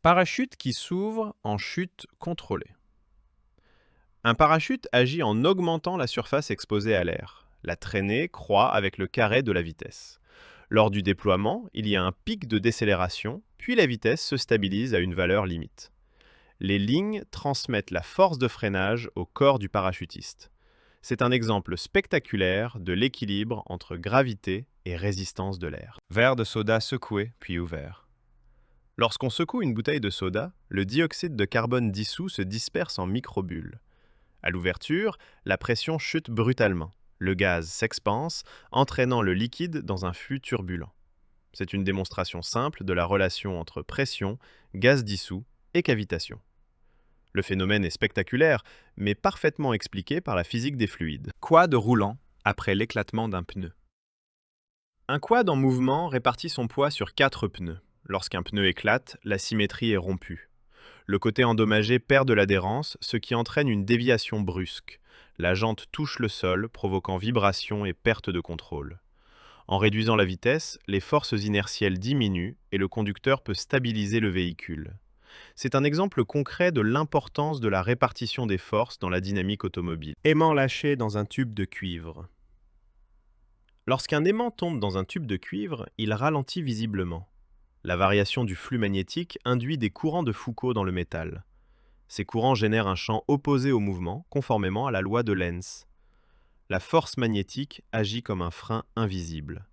Parachute qui s'ouvre en chute contrôlée. Un parachute agit en augmentant la surface exposée à l'air. La traînée croît avec le carré de la vitesse. Lors du déploiement, il y a un pic de décélération, puis la vitesse se stabilise à une valeur limite. Les lignes transmettent la force de freinage au corps du parachutiste. C'est un exemple spectaculaire de l'équilibre entre gravité et résistance de l'air. Verre de soda secoué puis ouvert. Lorsqu'on secoue une bouteille de soda, le dioxyde de carbone dissous se disperse en microbules. À l'ouverture, la pression chute brutalement. Le gaz s'expanse, entraînant le liquide dans un flux turbulent. C'est une démonstration simple de la relation entre pression, gaz dissous et cavitation. Le phénomène est spectaculaire, mais parfaitement expliqué par la physique des fluides. Quad roulant après l'éclatement d'un pneu. Un quad en mouvement répartit son poids sur 4 pneus. Lorsqu'un pneu éclate, la symétrie est rompue. Le côté endommagé perd de l'adhérence, ce qui entraîne une déviation brusque. La jante touche le sol, provoquant vibration et perte de contrôle. En réduisant la vitesse, les forces inertielles diminuent et le conducteur peut stabiliser le véhicule. C'est un exemple concret de l'importance de la répartition des forces dans la dynamique automobile. Aimant lâché dans un tube de cuivre. Lorsqu'un aimant tombe dans un tube de cuivre, il ralentit visiblement. La variation du flux magnétique induit des courants de Foucault dans le métal. Ces courants génèrent un champ opposé au mouvement, conformément à la loi de Lenz. La force magnétique agit comme un frein invisible.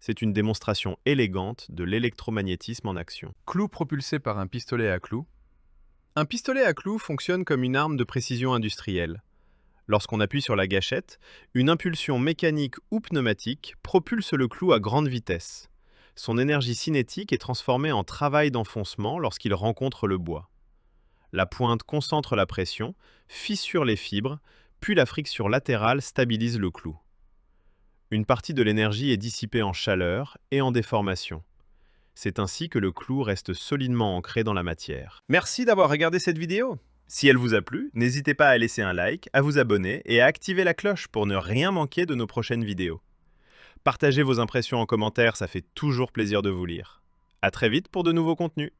C'est une démonstration élégante de l'électromagnétisme en action. Clou propulsé par un pistolet à clous. Un pistolet à clous fonctionne comme une arme de précision industrielle. Lorsqu'on appuie sur la gâchette, une impulsion mécanique ou pneumatique propulse le clou à grande vitesse. Son énergie cinétique est transformée en travail d'enfoncement lorsqu'il rencontre le bois. La pointe concentre la pression, fissure les fibres, puis la friction latérale stabilise le clou. Une partie de l'énergie est dissipée en chaleur et en déformation. C'est ainsi que le clou reste solidement ancré dans la matière. Merci d'avoir regardé cette vidéo. Si elle vous a plu, n'hésitez pas à laisser un like, à vous abonner et à activer la cloche pour ne rien manquer de nos prochaines vidéos. Partagez vos impressions en commentaire, ça fait toujours plaisir de vous lire. À très vite pour de nouveaux contenus.